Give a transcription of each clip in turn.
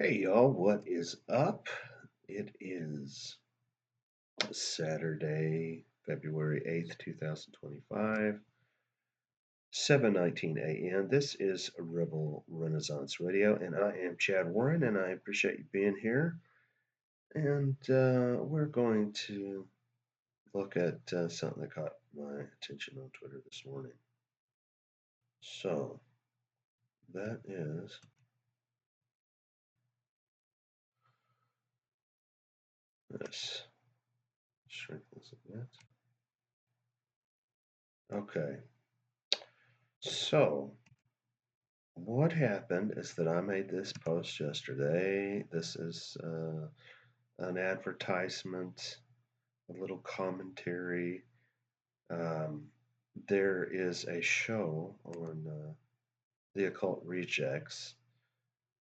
Hey y'all, what is up? It is Saturday, February 8th, 2025, 7:19 a.m. This is Rebel Renaissance Radio, and I am Chad Warren, and I appreciate you being here. And we're going to look at something that caught my attention on Twitter this morning. So, that is this. Shrink this a bit. Okay, so what happened is that I made this post yesterday. This is an advertisement, a little commentary. Um, there is a show on the Occult Rejects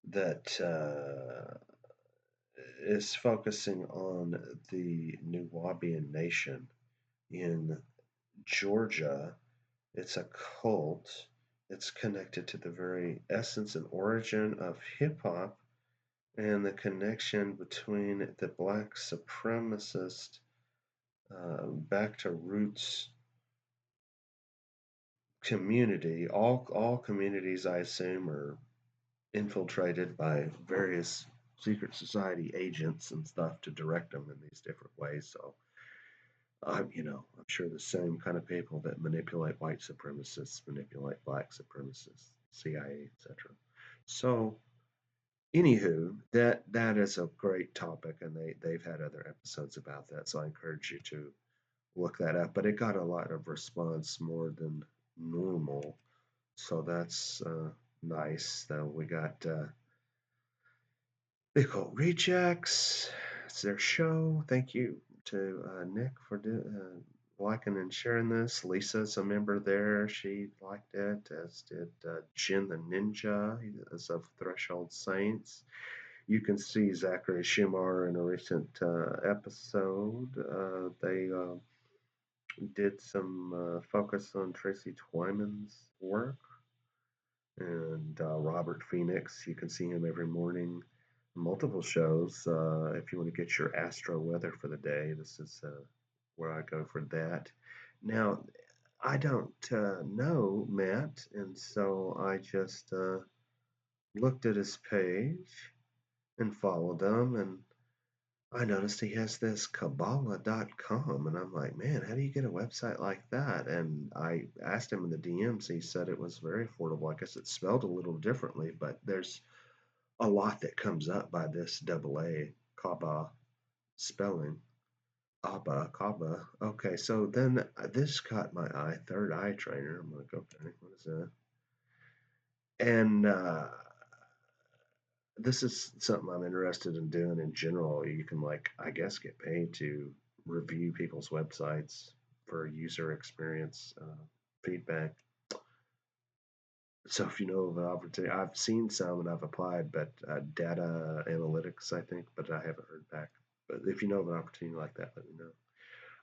that is focusing on the Nuwaubian Nation in Georgia. It's a cult. It's connected to the very essence and origin of hip hop and the connection between the black supremacist back to roots community. All communities, I assume, are infiltrated by various secret society agents and stuff to direct them in these different ways. So I'm sure the same kind of people that manipulate white supremacists manipulate black supremacists, CIA, etc. So anywho, that is a great topic, and they've had other episodes about that, so I encourage you to look that up. But it got a lot of response, more than normal, so that's nice. So we got they call Rejects. It's their show. Thank you to Nick for liking and sharing this. Lisa's a member there. She liked it, as did Jin the Ninja. He is of Threshold Saints. You can see Zachary Shimar in a recent episode. They did some focus on Tracy Twyman's work and Robert Phoenix. You can see him every morning. Multiple shows. If you want to get your astro weather for the day, this is where I go for that. Now, I don't know Matt, and so I just looked at his page and followed him, and I noticed he has this Kabbalah.com, and I'm like, man, how do you get a website like that? And I asked him in the DMs. He said it was very affordable. I guess it's spelled a little differently, but there's a lot that comes up by this double A Kaaba spelling. Abba, Kaaba. Okay, so then this caught my eye. Third Eye Trainer. I'm gonna go. Okay, what is that? And this is something I'm interested in doing in general. You can, like, I guess, get paid to review people's websites for user experience feedback. So if you know of an opportunity, I've seen some and I've applied, but data analytics, I think, but I haven't heard back. But if you know of an opportunity like that, let me know.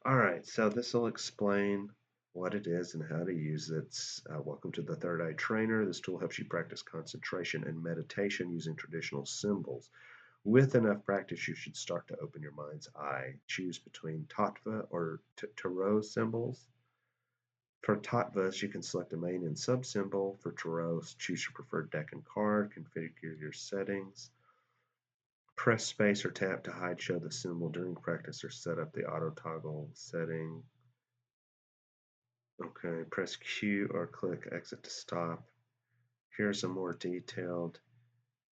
All right, so this will explain what it is and how to use it. Welcome to the Third Eye Trainer. This tool helps you practice concentration and meditation using traditional symbols. With enough practice, you should start to open your mind's eye. Choose between Tattva or Tarot symbols. For Taatvas, you can select a main and sub symbol. For Tarot, choose your preferred deck and card. Configure your settings. Press space or tap to hide show the symbol during practice or set up the auto toggle setting. Okay, press Q or click exit to stop. Here's a more detailed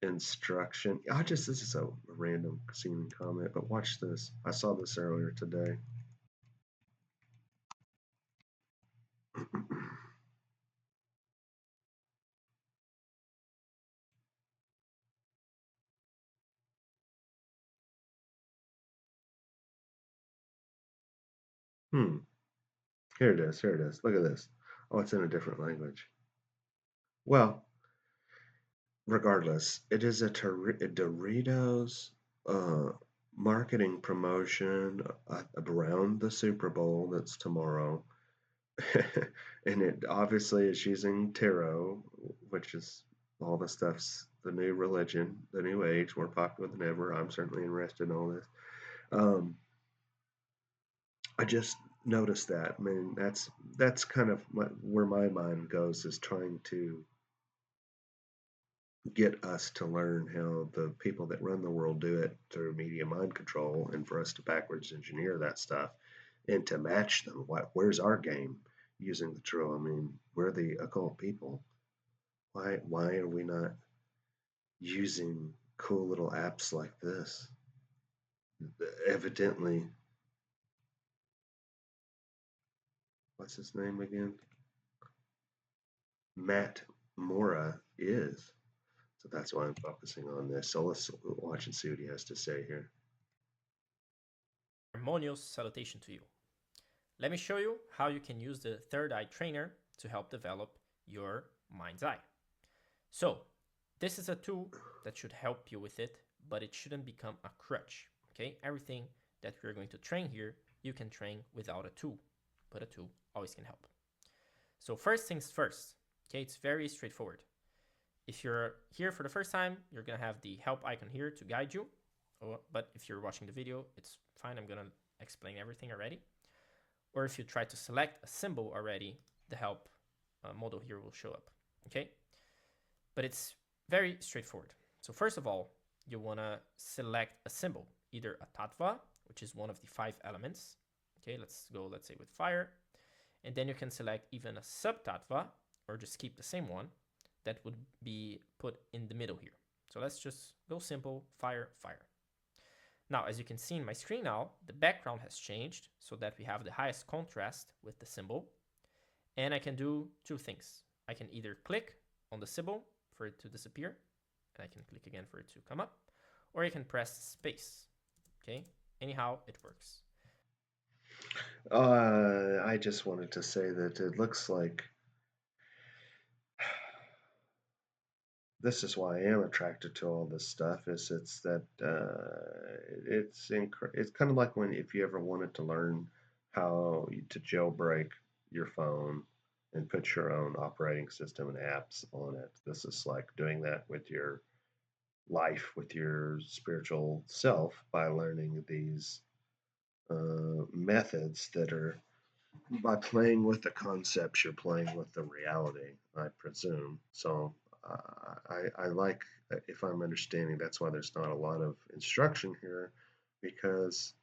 instruction. This is a random seeming comment, but watch this. I saw this earlier today. Hmm. Here it is. Here it is. Look at this. Oh, it's in a different language. Well, regardless, it is a Doritos uh, marketing promotion around the Super Bowl that's tomorrow. And it obviously is using tarot, which is all the stuff's the new religion, the new age, more popular than ever. I'm certainly interested in all this. Um, I just noticed that. I mean, that's kind of where my mind goes, is trying to get us to learn how the people that run the world do it through media mind control, and for us to backwards engineer that stuff and to match them. Where's our game using the tool? I mean, we're the occult people. Why are we not using cool little apps like this? Evidently, what's his name again? Matt Moura is. So that's why I'm focusing on this. So let's watch and see what he has to say here. Harmonious salutation to you. Let me show you how you can use the third eye trainer to help develop your mind's eye. So, this is a tool that should help you with it, but it shouldn't become a crutch. Okay, everything that we're going to train here, you can train without a tool, but a tool always can help. So, first things first, okay, it's very straightforward. If you're here for the first time, you're gonna have the help icon here to guide you. But if you're watching the video, it's fine. I'm gonna explain everything already. Or if you try to select a symbol already, the help model here will show up. Okay, but it's very straightforward. So first of all, you wanna select a symbol, either a tattva, which is one of the 5 elements. Okay, let's say with fire, and then you can select even a sub tattva, or just keep the same one that would be put in the middle here. So let's just go simple, fire, fire. Now, as you can see in my screen now, the background has changed so that we have the highest contrast with the symbol. And I can do 2 things. I can either click on the symbol for it to disappear, and I can click again for it to come up, or you can press space. Okay, anyhow, it works. I just wanted to say that it looks like this is why I am attracted to all this stuff. It's that it's kind of like when, if you ever wanted to learn how to jailbreak your phone and put your own operating system and apps on it. This is like doing that with your life, with your spiritual self, by learning these methods that are, by playing with the concepts, you're playing with the reality, I presume. So I like, if I'm understanding, that's why there's not a lot of instruction here, because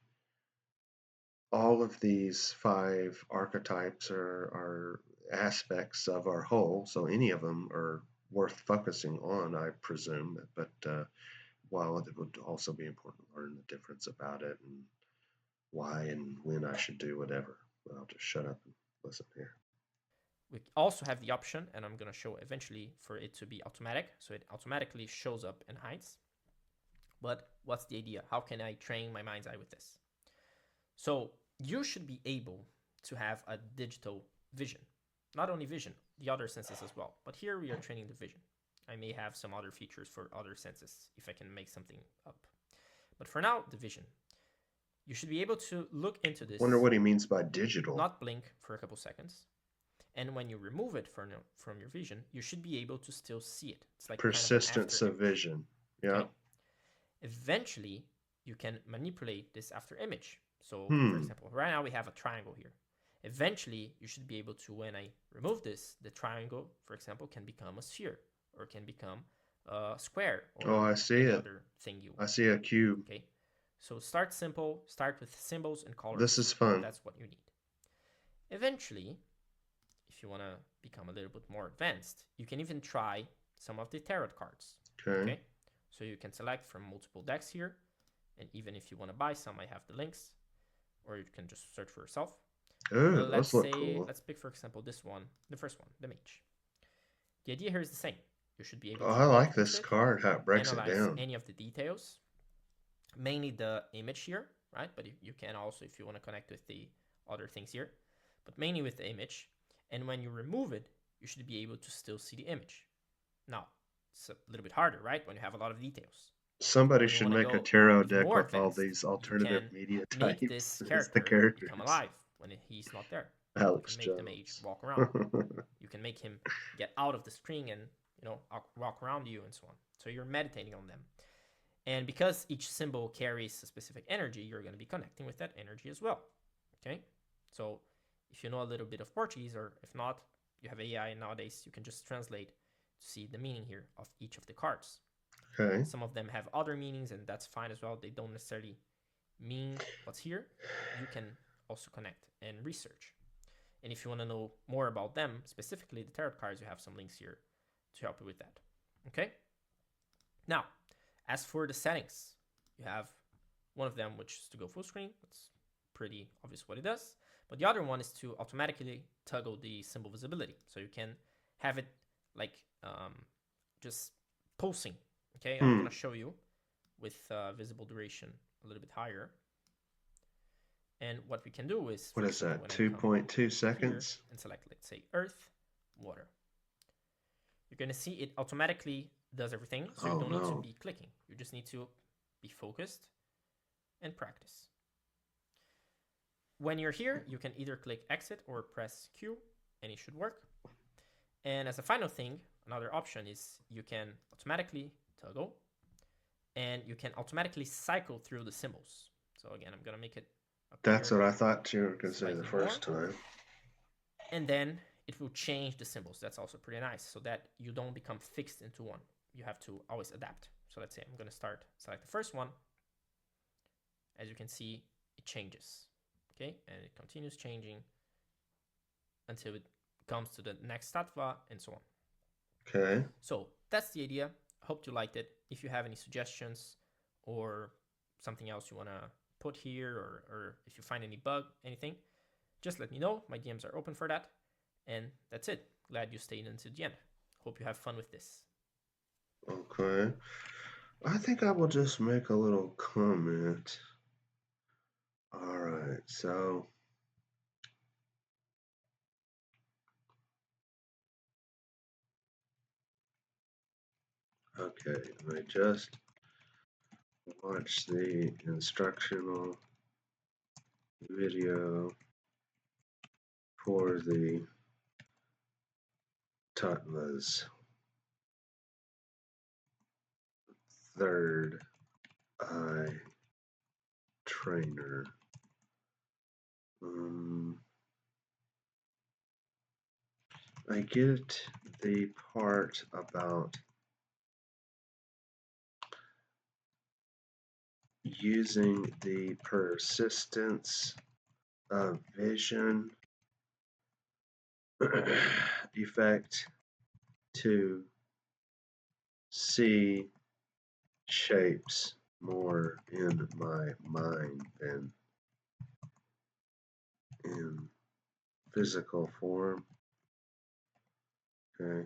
all of these 5 archetypes are aspects of our whole. So any of them are worth focusing on, I presume. But while it would also be important to learn the difference about it and why and when I should do whatever. But I'll just shut up and listen here. We also have the option, and I'm going to show eventually, for it to be automatic, so it automatically shows up and hides. But what's the idea? How can I train my mind's eye with this? So you should be able to have a digital vision. Not only vision, the other senses as well. But here we are training the vision. I may have some other features for other senses if I can make something up. But for now, the vision. You should be able to look into this. Wonder what he means by digital. Not blink for a couple seconds. And when you remove it from your vision, you should be able to still see it. It's like persistence kind of of vision. Yeah. Okay? Eventually, you can manipulate this after image. So, for example, right now we have a triangle here. Eventually, you should be able to, when I remove this, the triangle, for example, can become a sphere, or can become a square, or I see any it. other thing you want. I see a cube. Okay, so start simple, start with symbols and colors. This is fun. That's what you need. Eventually, if you want to become a little bit more advanced, you can even try some of the tarot cards. Okay? So you can select from multiple decks here, and even if you want to buy some, I have the links, or you can just search for yourself. Let's say, cool. Let's pick, for example, this one, the first one, the mage. The idea here is the same. You should be able to I like this card, how it breaks it down. Any of the details, mainly the image here, right? But you can also, if you want to connect with the other things here, but mainly with the image. And when you remove it, you should be able to still see the image. Now, it's a little bit harder, right? When you have a lot of details. Somebody should make a tarot deck with all these alternative media types. Make this character become alive when he's not there. Alex you can make Jones. the mage walk around. You can make him get out of the screen and walk around you and so on. So you're meditating on them. And because each symbol carries a specific energy, you're going to be connecting with that energy as well. Okay? So if you know a little bit of Portuguese, or if not, you have AI nowadays, you can just translate to see the meaning here of each of the cards. Okay. Some of them have other meanings, and that's fine as well. They don't necessarily mean what's here. You can also connect and research. And if you want to know more about them, specifically the tarot cards, you have some links here to help you with that. Okay? Now, as for the settings, you have one of them, which is to go full screen. It's pretty obvious what it does. But the other one is to automatically toggle the symbol visibility. So you can have it like just pulsing. Okay, I'm going to show you with visible duration a little bit higher. And what we can do is, what is that, 2.2 seconds? And select, let's say, earth, water. You're going to see it automatically does everything, so you don't need to be clicking. You just need to be focused and practice. When you're here, you can either click exit or press Q, and it should work. And as a final thing, another option is you can automatically toggle, and you can automatically cycle through the symbols. So again, I'm going to make it appear. That's what I thought you were going to say the first time. And then it will change the symbols. That's also pretty nice, so that you don't become fixed into one. You have to always adapt. So let's say I'm going to select the first one. As you can see, it changes. Okay, and it continues changing until it comes to the next Taatvas and so on. Okay. So that's the idea. Hope you liked it. If you have any suggestions or something else you want to put here, or if you find any bug, anything, just let me know. My DMs are open for that. And that's it. Glad you stayed until the end. Hope you have fun with this. Okay. I think I will just make a little comment. All right, so okay, I just watched the instructional video for the Taatvas third eye trainer. I get the part about using the persistence of vision effect to see shapes more in my mind than in physical form. Okay.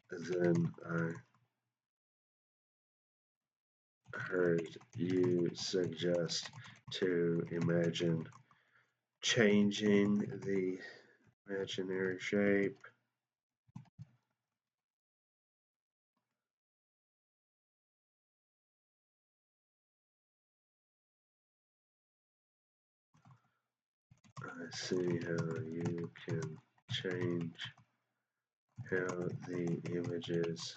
And then I heard you suggest to imagine changing the imaginary shape. I see how you can change how the images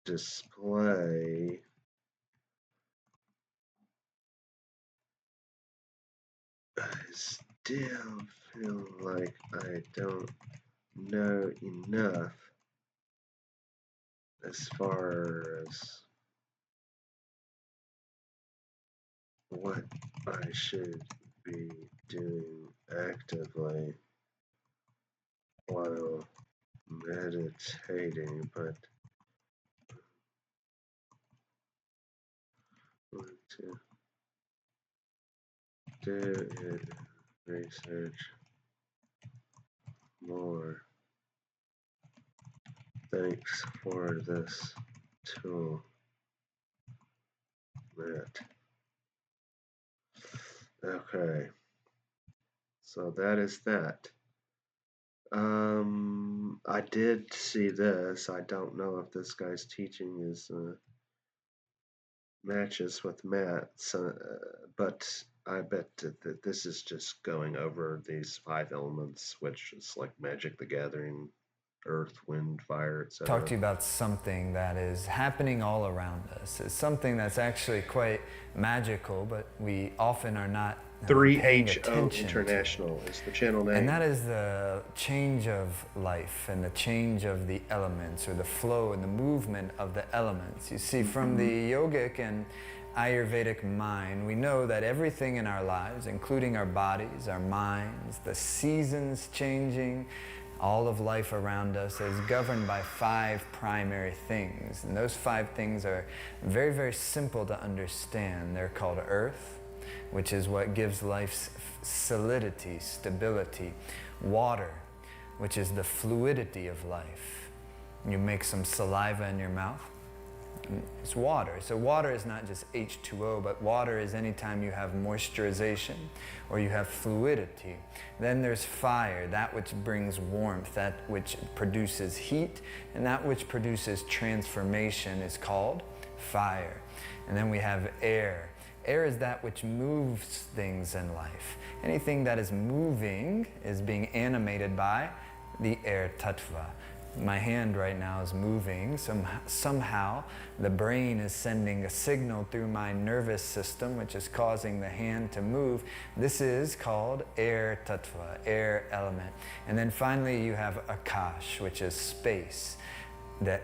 display. I still feel like I don't know enough as far as what I should be doing actively while meditating, but I want to do it, research more. Thanks for this tool, Matt. Okay, so that is that. I did see this. I don't know if this guy's teaching is matches with Matt, so, but I bet that this is just going over these 5 elements, which is like Magic the Gathering earth, wind, fire, Talk etc. to you about something that is happening all around us. It's something that's actually quite magical, but we often are not paying 3HO attention to it. International is the channel And that name. is the change of life and the change of the elements, or the flow and the movement of the elements. You see, from Hmm. the yogic and Ayurvedic mind, we know that everything in our lives, including our bodies, our minds, the seasons changing, all of life around us, is governed by 5 primary things. And those 5 things are very, very simple to understand. They're called earth, which is what gives life solidity, stability; water, which is the fluidity of life. You make some saliva in your mouth, it's water. So water is not just H2O, but water is anytime you have moisturization or you have fluidity. Then there's fire, that which brings warmth, that which produces heat, and that which produces transformation is called fire. And then we have air. Air is that which moves things in life. Anything that is moving is being animated by the air tattva. My hand right now is moving. Somehow the brain is sending a signal through my nervous system, which is causing the hand to move. This is called air tattva, air element. And then finally you have akash, which is space. That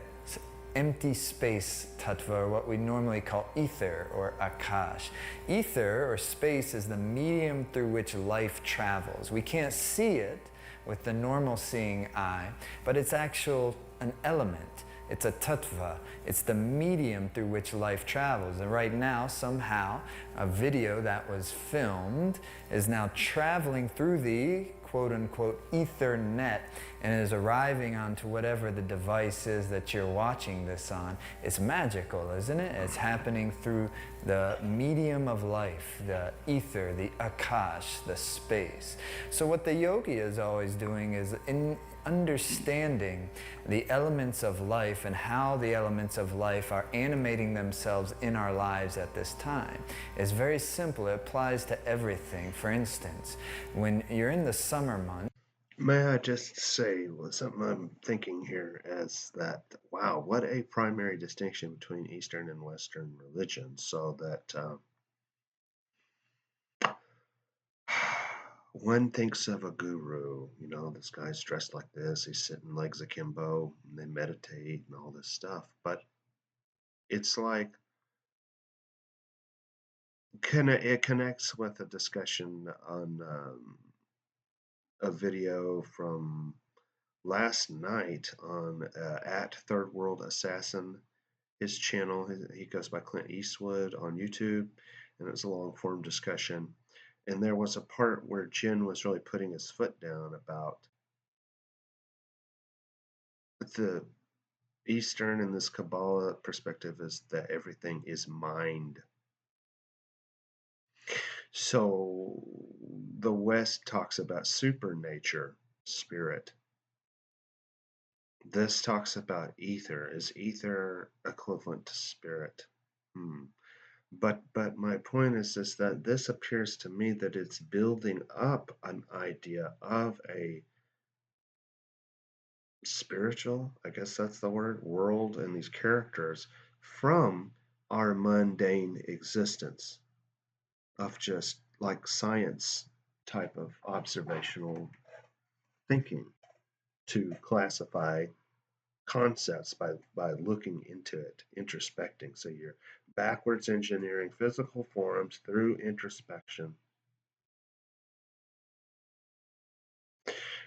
empty space tattva, or what we normally call ether or akash. Ether or space is the medium through which life travels. We can't see it with the normal seeing eye, but it's actual an element. It's a tattva. It's the medium through which life travels. And right now, somehow, a video that was filmed is now traveling through the quote-unquote ethernet and is arriving onto whatever the device is that you're watching this on. It's magical, isn't it? It's happening through the medium of life, the ether, the akash, the space. So what the yogi is always doing is in understanding the elements of life and how the elements of life are animating themselves in our lives at this time. It's very simple. It applies to everything. For instance, when you're in the summer months, May I just say, well, something I'm thinking here is that, wow, what a primary distinction between Eastern and Western religions. So that one thinks of a guru, this guy's dressed like this, he's sitting legs akimbo, and they meditate and all this stuff. But it's like, it connects with a discussion on a video from last night on at Third World Assassin, his channel. He goes by Clint Eastwood on YouTube, and it was a long form discussion. And there was a part where Jin was really putting his foot down about the Eastern and this Kabbalah perspective is that everything is mind. So the West talks about supernature, spirit. This talks about ether. Is ether equivalent to spirit? Hmm. But my point is that this appears to me that it's building up an idea of a spiritual, I guess that's the word, world and these characters from our mundane existence of just like science type of observational thinking to classify concepts by looking into it, introspecting. So you're backwards engineering physical forms through introspection.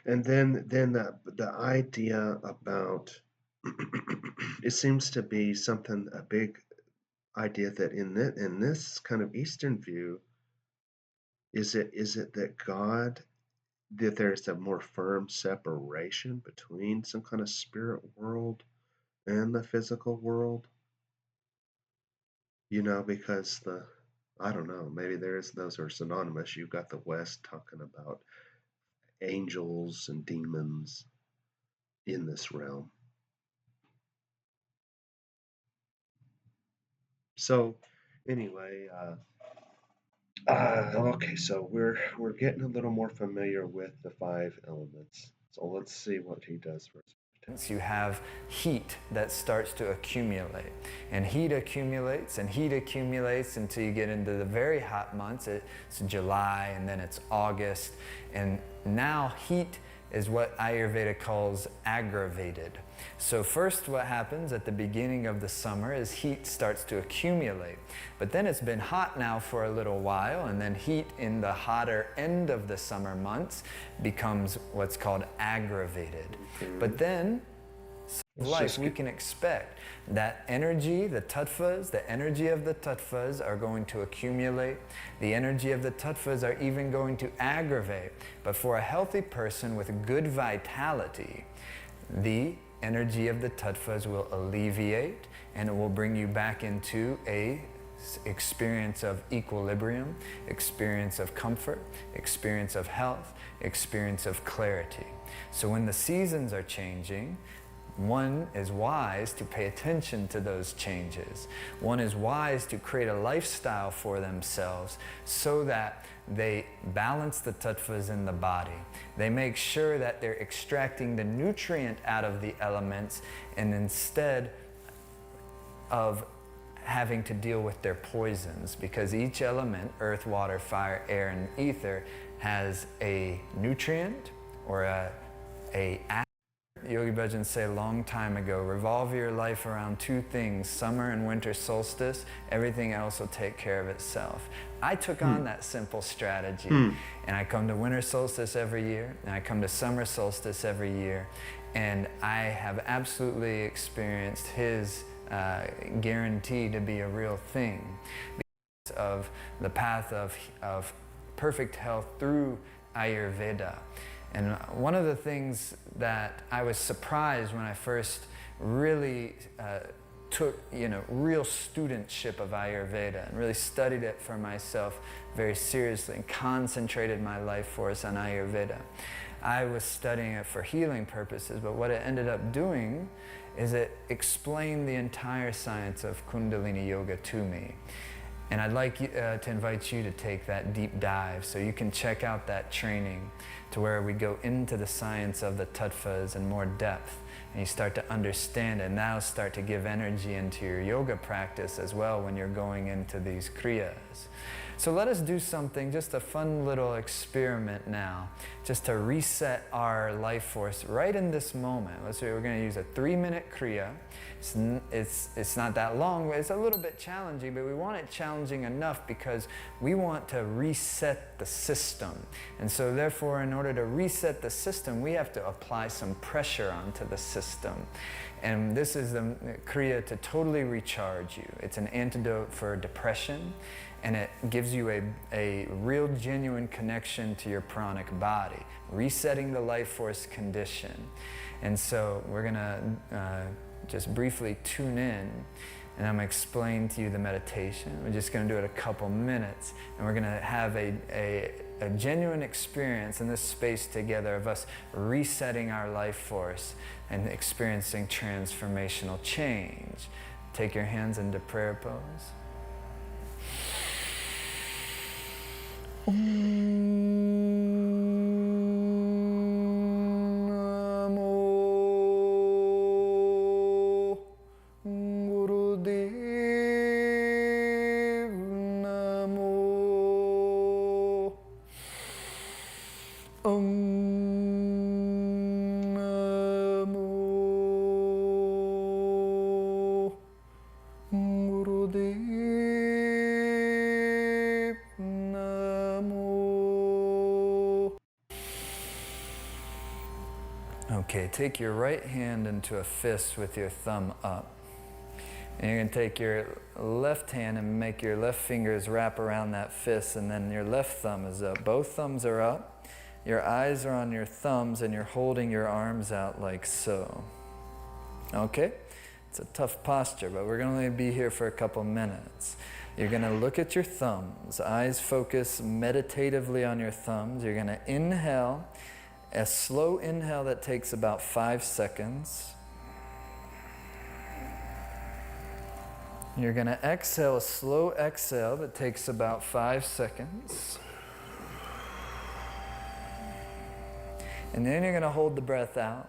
And then the idea about it seems to be something, a big idea that in this kind of Eastern view, is it that God, that there's a more firm separation between some kind of spirit world and the physical world? Because I don't know, maybe those are synonymous. You've got the West talking about angels and demons in this realm. So anyway, okay, so we're getting a little more familiar with the 5 elements. So let's see what he does first. You have heat that starts to accumulate, and heat accumulates and heat accumulates until you get into the very hot months. It's July, and then it's August, and now heat is what Ayurveda calls aggravated. So first what happens at the beginning of the summer is heat starts to accumulate, but then it's been hot now for a little while, and then heat in the hotter end of the summer months becomes what's called aggravated. But then life, we can expect that energy, the tattvas, the energy of the tattvas are going to accumulate. The energy of the tattvas are even going to aggravate. But for a healthy person with good vitality, the energy of the tattvas will alleviate, and it will bring you back into a experience of equilibrium, experience of comfort, experience of health, experience of clarity. So when the seasons are changing, one is wise to pay attention to those changes. One is wise to create a lifestyle for themselves so that they balance the tattvas in the body. They make sure that they're extracting the nutrient out of the elements, and instead of having to deal with their poisons, because each element, earth, water, fire, air, and ether, has a nutrient or a Yogi Bhajans say a long time ago, revolve your life around two things, summer and winter solstice, everything else will take care of itself. I took on that simple strategy, and I come to winter solstice every year, and I come to summer solstice every year, and I have absolutely experienced his guarantee to be a real thing because of the path of perfect health through Ayurveda. And one of the things that I was surprised when I first really took, real studentship of Ayurveda and really studied it for myself very seriously and concentrated my life force on Ayurveda. I was studying it for healing purposes, but what it ended up doing is it explained the entire science of Kundalini Yoga to me. And I'd like to invite you to take that deep dive so you can check out that training to where we go into the science of the tattvas in more depth, and you start to understand and now start to give energy into your yoga practice as well when you're going into these kriyas. So let us do something, just a fun little experiment now, just to reset our life force right in this moment. Let's say we're going to use a 3-minute kriya. It's not that long, but it's a little bit challenging, but we want it challenging enough because we want to reset the system. And so therefore, in order to reset the system, we have to apply some pressure onto the system. And this is the kriya to totally recharge you. It's an antidote for depression, and it gives you a real genuine connection to your pranic body, resetting the life force condition. And so we're gonna just briefly tune in, and I'm gonna explain to you the meditation. We're just gonna do it a couple minutes, and we're gonna have a genuine experience in this space together of us resetting our life force and experiencing transformational change. Take your hands into prayer pose. Okay, take your right hand into a fist with your thumb up. And you're going to take your left hand and make your left fingers wrap around that fist, and then your left thumb is up. Both thumbs are up. Your eyes are on your thumbs, and you're holding your arms out like so. Okay? It's a tough posture, but we're going to only be here for a couple minutes. You're going to look at your thumbs. Eyes focus meditatively on your thumbs. You're going to inhale. A slow inhale that takes about 5 seconds. You're going to exhale a slow exhale that takes about 5 seconds. And then you're going to hold the breath out.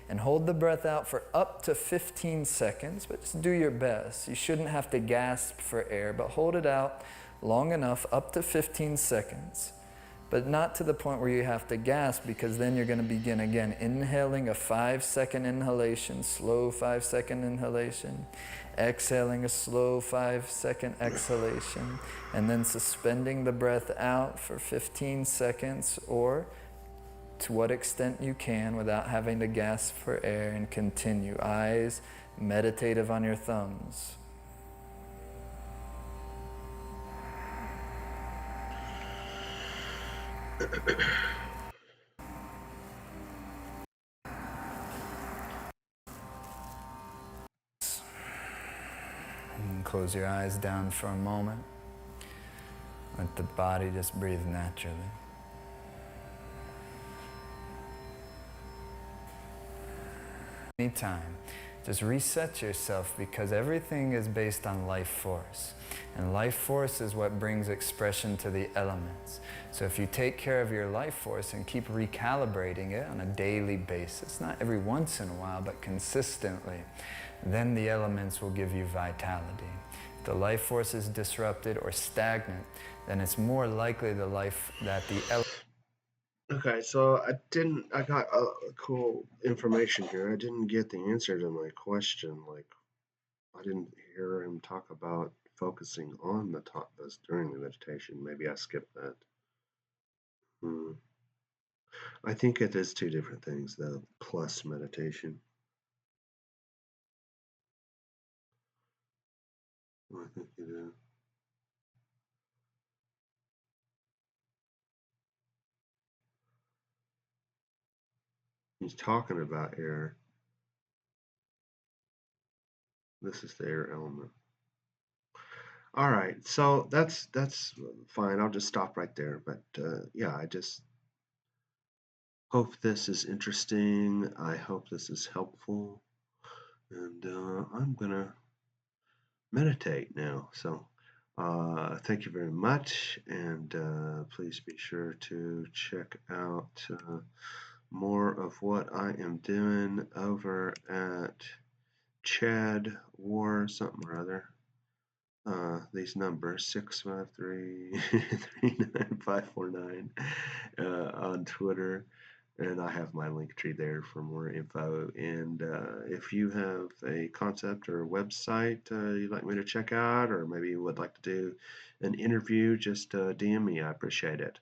and hold the breath out for up to 15 seconds, but just do your best. You shouldn't have to gasp for air, but hold it out long enough, up to 15 seconds. But not to the point where you have to gasp, because then you're going to begin again inhaling a 5-second inhalation, slow 5-second inhalation, exhaling a slow 5-second exhalation, and then suspending the breath out for 15 seconds, or to what extent you can without having to gasp for air, and continue. Eyes meditative on your thumbs. And close your eyes down for a moment. Let the body just breathe naturally. Anytime, just reset yourself, because everything is based on life force. And life force is what brings expression to the elements. So if you take care of your life force and keep recalibrating it on a daily basis, not every once in a while, but consistently, then the elements will give you vitality. If the life force is disrupted or stagnant, then it's more likely that the elements. Okay, so I got cool information here. I didn't get the answer to my question. Like, I didn't hear him talk about focusing on the Taatvas during the meditation. Maybe I skipped that. Hmm. I think it is two different things, though, plus meditation. I think it is. He's talking about air. This is the air element. All right, so that's fine. I'll just stop right there. But yeah, I just hope this is interesting. I hope this is helpful, and I'm gonna meditate now. So thank you very much, and please be sure to check out more of what I am doing over at Chad War something or other. These numbers 653-39549 on Twitter, and I have my link tree there for more info. And if you have a concept or a website you'd like me to check out, or maybe you would like to do an interview, just DM me. I appreciate it.